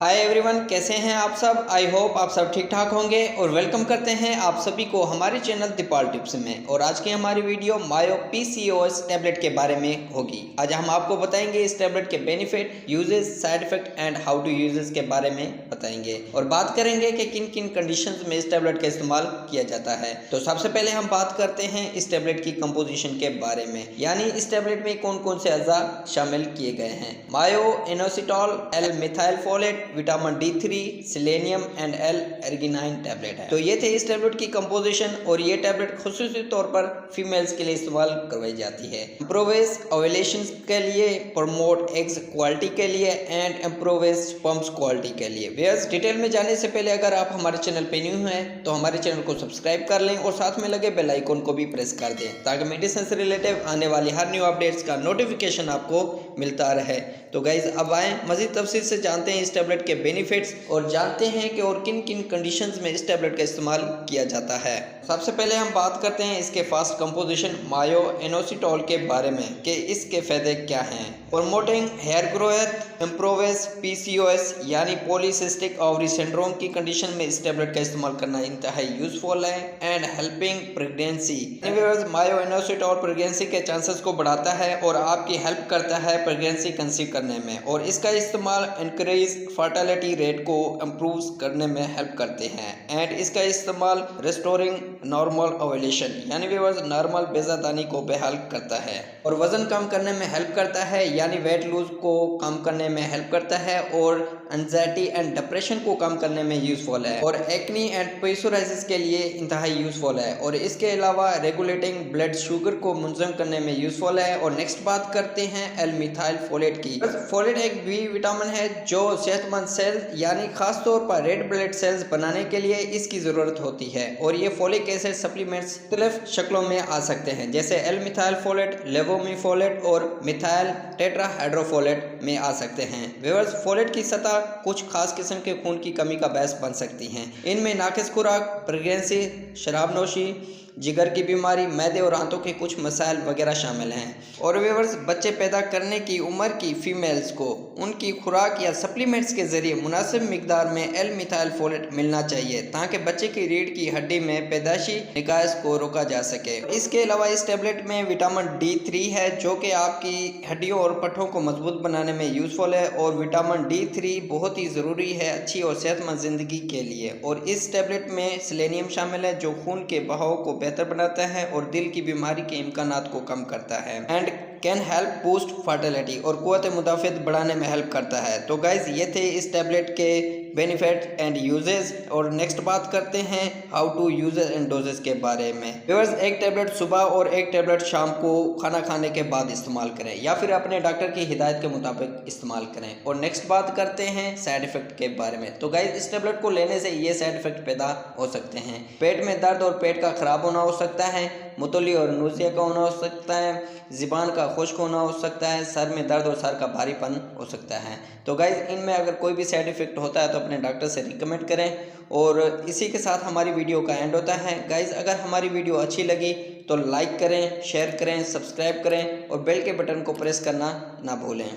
Hi everyone, कैसे हैं आप सब। आई होप आप सब ठीक ठाक होंगे और वेलकम करते हैं आप सभी को हमारे चैनल दीपाल टिप्स में। और आज की हमारी वीडियो मायो PCOS टैबलेट के बारे में होगी। आज हम आपको बताएंगे इस टैबलेट के benefit, uses, side effect and how to use इसके बारे में बताएंगे और बात करेंगे कि किन किन कंडीशंस में इस टैबलेट का इस्तेमाल किया जाता है। तो सबसे पहले हम बात करते हैं इस टैबलेट की कंपोजिशन के बारे में, यानी इस टैबलेट में कौन कौन से अज़ा शामिल किए गए हैं। Myo inositol, L methyl folate, vitamin D3, selenium and L-अर्गिनाइन टैबलेट है। तो ये थे इस टैबलेट की कंपोजिशन और ये टैबलेट खुसूसी तौर पर फीमेल्स के लिए इस्तेमाल करवाई जाती है। इम्प्रोवेस ओवुलेशन के लिए, प्रमोट एग्स क्वालिटी के लिए एंड इम्प्रोवेस स्पर्म्स क्वालिटी के लिए। व्यूअर्स, डिटेल में जाने से पहले अगर आप हमारे चैनल पे न्यू हैं तो हमारे चैनल को सब्सक्राइब कर लें और साथ में लगे बेल आइकन को भी प्रेस कर दें ताकि मेडिसिन से रिलेटेड आने वाली हर न्यू अपडेट्स का नोटिफिकेशन आपको मिलता रहे। तो गाइज, अब आए मजीद तफसील से जानते हैं इस टैबलेट के बेनिफिट्स और जानते हैं कि और किन किन कंडीशंस में इस टैबलेट का इस्तेमाल किया जाता है। सबसे पहले हम बात करते हैं इसके फास्ट कंपोजिशन मायो इनोसिटॉल के बारे में कि इसके फायदे क्या हैं। Promoting hair growth, improves PCOS यानी पॉलीसिस्टिक ओवरी सिंड्रोम की कंडीशन में इस टैबलेट का इस्तेमाल करना इंतहाई यूजफुल है and helping pregnancy. Myo inositol pregnancy के चांसेस को बढ़ाता है और आपकी हेल्प करता है प्रेगनेंसी कंसीव करने में, और इसका इस्तेमाल इंक्रीज फर्टिलिटी रेट को इम्प्रूव करने में हेल्प करते हैं एंड इसका इस्तेमाल रेस्टोरिंग नॉर्मल ओवुलेशन यानी नॉर्मल बेजादानी को बहाल करता है और वजन कम करने में हेल्प करता है यानी वेट लूज को कम करने में हेल्प करता है और एंजाइटी एंड डिप्रेशन को कम करने में यूजफुल है और एक्नी एंड पिसोराइसिस के लिए इंतहाई यूजफुल है और इसके अलावा रेगुलेटिंग ब्लड शुगर को मुंजम करने में यूजफुल है। और नेक्स्ट बात करते हैं एल मिथाइल फोलेट की। फोलेट एक बी विटामिन है जो सेहतमंद सेल यानी खास तौर पर रेड ब्लड सेल्स बनाने के लिए इसकी जरूरत होती है और ये फोलिक एसिड सप्लीमेंट्स मुख्तलिफ शक्लों में आ सकते हैं जैसे एल मिथाइल फोलेट, लेवोमिफोलेट और मिथाइल टेट्राहाइड्रोफोलेट में आ सकते हैं। व्यूअर्स, फोलेट की सतह कुछ खास किस्म के खून की कमी का बायस बन सकती हैं। इनमें नाकिस खुराक, प्रेगनेंसी, शराबनोशी, जिगर की बीमारी, मैदे और आंतों के कुछ मसाइल वगैरह शामिल हैं। और व्यूअर्स, बच्चे पैदा करने की उम्र की फीमेल्स को उनकी खुराक या सप्लीमेंट्स के जरिए मुनासिब मिकदार में एल मिथाइल फोलेट मिलना चाहिए ताकि बच्चे की रीढ़ की हड्डी में पैदाइशी निकास को रोका जा सके। इसके अलावा इस टैबलेट में विटामिन D3 है जो कि आपकी हड्डियों और पट्ठों को मजबूत बनाने में यूजफुल है और विटामिन D3 बहुत ही ज़रूरी है अच्छी और सेहतमंद ज़िंदगी के लिए। और इस टैबलेट में सेलेनियम शामिल है जो खून के बहाव को बेहतर बनाता है और दिल की बीमारी के इम्कानात को कम करता है and can help boost fertility और क़ुव्वत मुदाफ़ियत बढ़ाने में हेल्प करता है। तो गाइज, ये थे इस टैबलेट के बेनिफिट एंड यूजेस। और नेक्स्ट बात करते हैं how to uses and doses के बारे में। व्यूअर्स, एक टैबलेट सुबह और एक टैबलेट शाम को खाना खाने के बाद इस्तेमाल करें या फिर अपने डॉक्टर की हिदायत के मुताबिक इस्तेमाल करें। और नेक्स्ट बात करते हैं साइड इफेक्ट के बारे में। तो गाइज, इस टैबलेट को लेने से ये साइड इफेक्ट पैदा हो सकते हैं। पेट में दर्द और पेट का खराब होना हो सकता है, मुतली और नूजिया का होना हो सकता है, ज़ुबान का खुश्क होना हो सकता है, सर में दर्द और सर का भारीपन हो सकता है। तो गाइज, इनमें अगर कोई भी साइड इफेक्ट होता है तो अपने डॉक्टर से रिकमेंड करें। और इसी के साथ हमारी वीडियो का एंड होता है। गाइज, अगर हमारी वीडियो अच्छी लगी तो लाइक करें, शेयर करें, सब्सक्राइब करें और बेल के बटन को प्रेस करना ना भूलें।